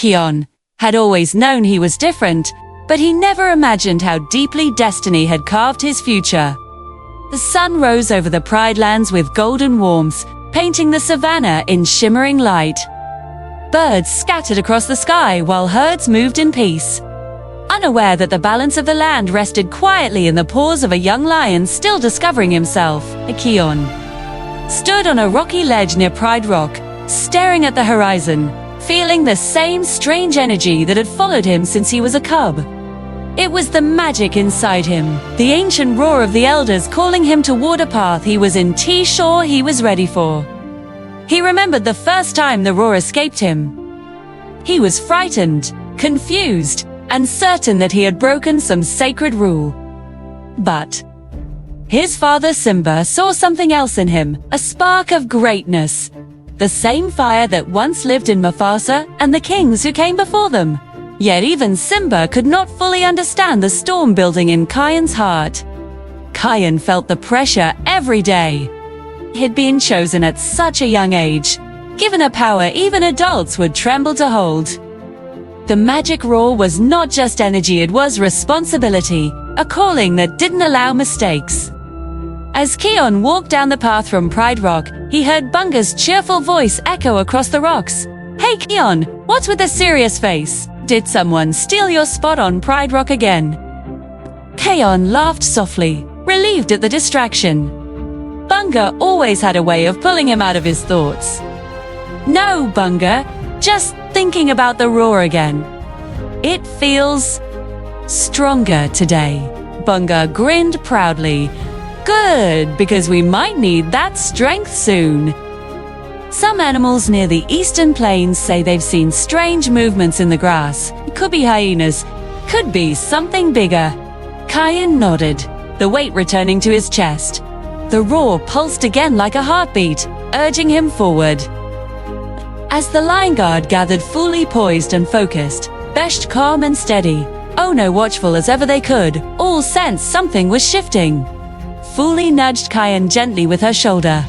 Kion had always known he was different, but he never imagined how deeply destiny had carved his future. The sun rose over the Pride Lands with golden warmth, painting the savannah in shimmering light. Birds scattered across the sky while herds moved in peace. Unaware that the balance of the land rested quietly in the paws of a young lion still discovering himself, Kion stood on a rocky ledge near Pride Rock, staring at the horizon, feeling the same strange energy that had followed him since he was a cub. It was the magic inside him, the ancient roar of the elders calling him toward a path he wasn't sure he was ready for. He remembered the first time the roar escaped him. He was frightened, confused, and certain that he had broken some sacred rule. But his father Simba saw something else in him, a spark of greatness. The same fire that once lived in Mufasa and the kings who came before them. Yet even Simba could not fully understand the storm building in Kion's heart. Kion felt the pressure every day. He'd been chosen at such a young age, given a power even adults would tremble to hold. The magic roar was not just energy, it was responsibility, a calling that didn't allow mistakes. As Kion walked down the path from Pride Rock, he heard Bunga's cheerful voice echo across the rocks. "Hey Kion, what's with the serious face? Did someone steal your spot on Pride Rock again?" Kion laughed softly, relieved at the distraction. Bunga always had a way of pulling him out of his thoughts. "No, Bunga, just thinking about the roar again. It feels stronger today." Bunga grinned proudly. "Good, because we might need that strength soon." Some animals near the eastern plains say they've seen strange movements in the grass. Could be hyenas, could be something bigger. Kion nodded, the weight returning to his chest. The roar pulsed again like a heartbeat, urging him forward. As the lion guard gathered fully poised and focused, Besht calm and steady, Ono watchful as ever they could, all sensed something was shifting. Fully nudged Kion gently with her shoulder.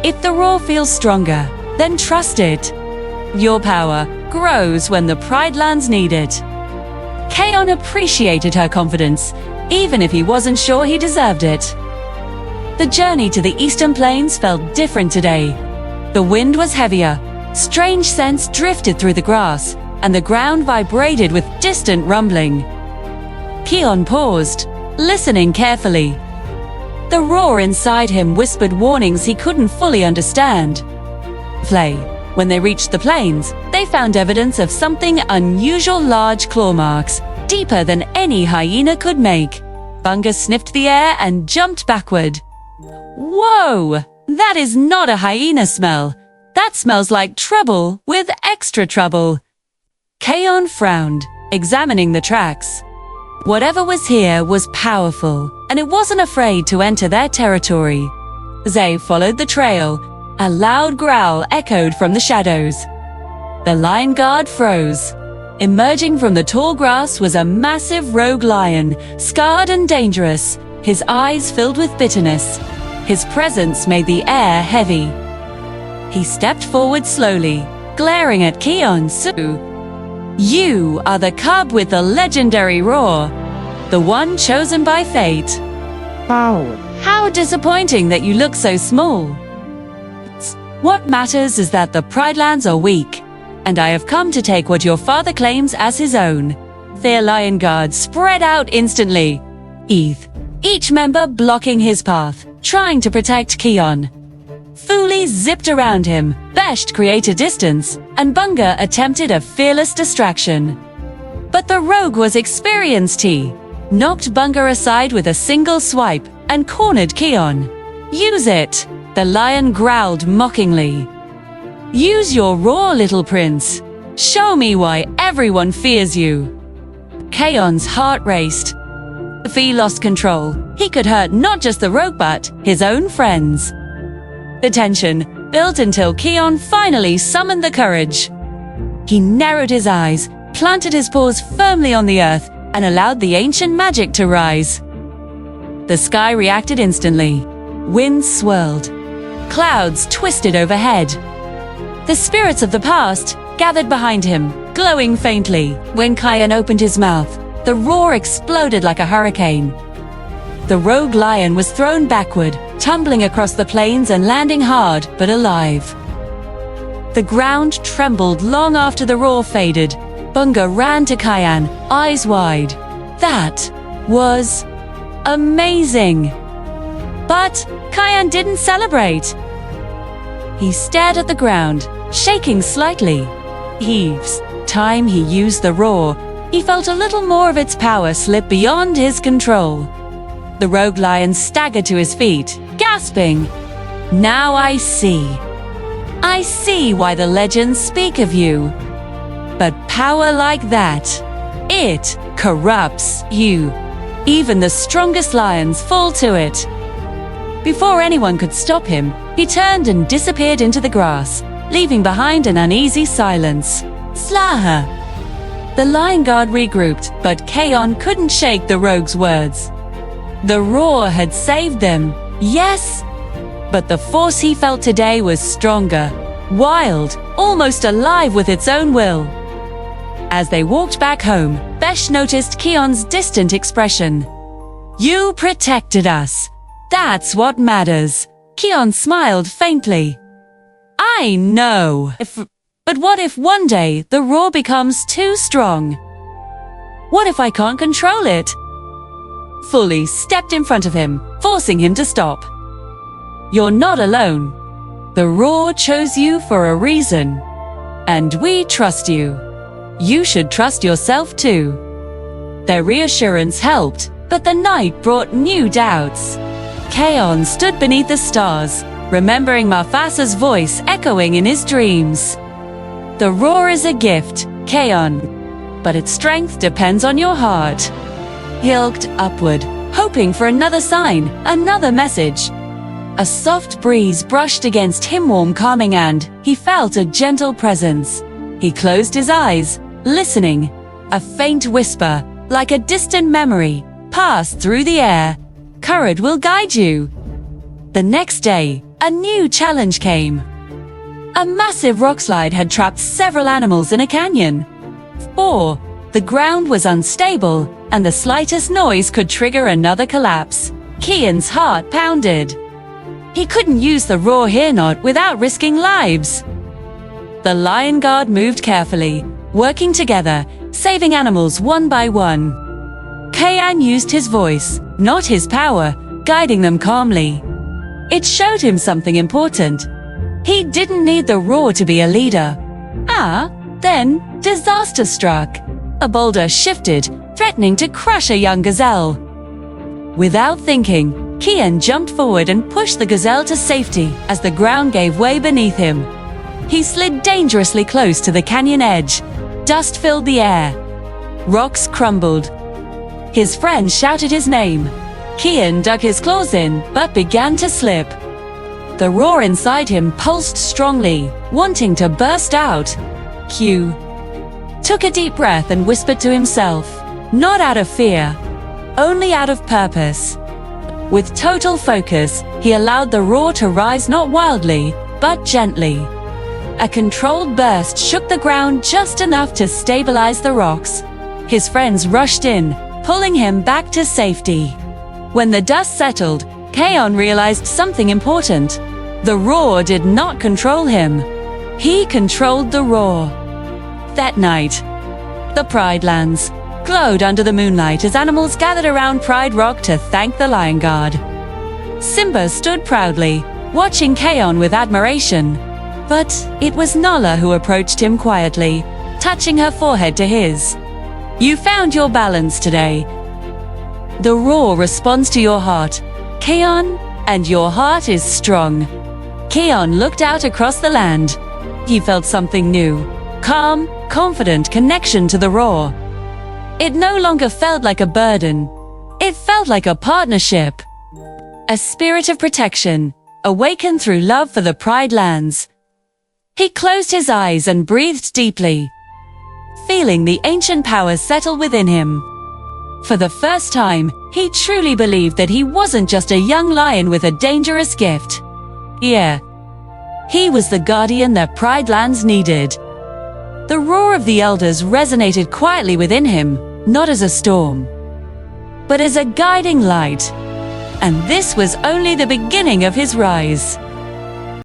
"If the roar feels stronger, then trust it. Your power grows when the Pride Lands need it." Kion appreciated her confidence, even if he wasn't sure he deserved it. The journey to the eastern plains felt different today. The wind was heavier, strange scents drifted through the grass, and the ground vibrated with distant rumbling. Kion paused, listening carefully. The roar inside him whispered warnings he couldn't fully understand. When they reached the plains, they found evidence of something unusual, large claw marks, deeper than any hyena could make. Bunga sniffed the air and jumped backward. "Whoa! That is not a hyena smell. That smells like trouble with extra trouble." Kion frowned, examining the tracks. Whatever was here was powerful, and it wasn't afraid to enter their territory. Zay followed the trail. A loud growl echoed from the shadows. The lion guard froze. Emerging from the tall grass was a massive rogue lion, scarred and dangerous, his eyes filled with bitterness. His presence made the air heavy. He stepped forward slowly, glaring at Kion. "You are the cub with the legendary roar, the one chosen by fate. Wow. How disappointing that you look so small. What matters is that the Pride Lands are weak, and I have come to take what your father claims as his own." Their lion guards spread out instantly, each member blocking his path, trying to protect Kion. Fuli zipped around him, Besht created distance, and Bunga attempted a fearless distraction. But the rogue was experienced. He knocked Bunga aside with a single swipe and cornered Kion. "Use it!" the lion growled mockingly. "Use your roar, little prince. Show me why everyone fears you." Kion's heart raced. If he lost control, he could hurt not just the rogue but his own friends. The tension built until Kion finally summoned the courage. He narrowed his eyes, planted his paws firmly on the earth, and allowed the ancient magic to rise. The sky reacted instantly. Winds swirled. Clouds twisted overhead. The spirits of the past gathered behind him, glowing faintly. When Kion opened his mouth, the roar exploded like a hurricane. The rogue lion was thrown backward, tumbling across the plains and landing hard but alive. The ground trembled long after the roar faded. Bunga ran to Kion, eyes wide. That was amazing. But Kion didn't celebrate. He stared at the ground, shaking slightly. Each time he used the roar, he felt a little more of its power slip beyond his control. The rogue lion staggered to his feet, gasping. Now I see. I see why the legends speak of you. But power like that, it corrupts you. Even the strongest lions fall to it. Before anyone could stop him, he turned and disappeared into the grass, leaving behind an uneasy silence. Slaha! The lion guard regrouped, but Kion couldn't shake the rogue's words. The roar had saved them, yes, but the force he felt today was stronger, wild, almost alive with its own will. As they walked back home, Besh noticed Kion's distant expression. You protected us. That's what matters. Kion smiled faintly. I know. But what if one day the roar becomes too strong? What if I can't control it? Fully stepped in front of him, forcing him to stop. You're not alone. The roar chose you for a reason. And we trust you. You should trust yourself too. Their reassurance helped, but the night brought new doubts. Kion stood beneath the stars, remembering Mafasa's voice echoing in his dreams. The roar is a gift, Kion, but its strength depends on your heart. He looked upward, hoping for another sign, another message. A soft breeze brushed against him, warm, calming, and he felt a gentle presence. He closed his eyes, listening. A faint whisper, like a distant memory, passed through the air. Courage will guide you. The next day, a new challenge came. A massive rock slide had trapped several animals in a canyon. 4. The ground was unstable, and the slightest noise could trigger another collapse. Kion's heart pounded. He couldn't use the roar here not without risking lives. The lion guard moved carefully, working together, saving animals one by one. Kion used his voice, not his power, guiding them calmly. It showed him something important. He didn't need the roar to be a leader. Then disaster struck. A boulder shifted, threatening to crush a young gazelle. Without thinking, Kion jumped forward and pushed the gazelle to safety as the ground gave way beneath him. He slid dangerously close to the canyon edge. Dust filled the air. Rocks crumbled. His friend shouted his name. Kion dug his claws in, but began to slip. The roar inside him pulsed strongly, wanting to burst out. Q took a deep breath and whispered to himself, not out of fear, only out of purpose. With total focus, he allowed the roar to rise not wildly, but gently. A controlled burst shook the ground just enough to stabilize the rocks. His friends rushed in, pulling him back to safety. When the dust settled, Kion realized something important. The roar did not control him. He controlled the roar. That night, the Pride Lands glowed under the moonlight as animals gathered around Pride Rock to thank the Lion Guard. Simba stood proudly, watching Kion with admiration. But it was Nala who approached him quietly, touching her forehead to his. You found your balance today. The roar responds to your heart, Kion, and your heart is strong. Kion looked out across the land. He felt something new. Calm, confident connection to the roar. It no longer felt like a burden. It felt like a partnership. A spirit of protection, awakened through love for the Pride Lands. He closed his eyes and breathed deeply, feeling the ancient power settle within him. For the first time, he truly believed that he wasn't just a young lion with a dangerous gift. Yeah, he was the guardian that Pride Lands needed. The roar of the elders resonated quietly within him, not as a storm, but as a guiding light. And this was only the beginning of his rise.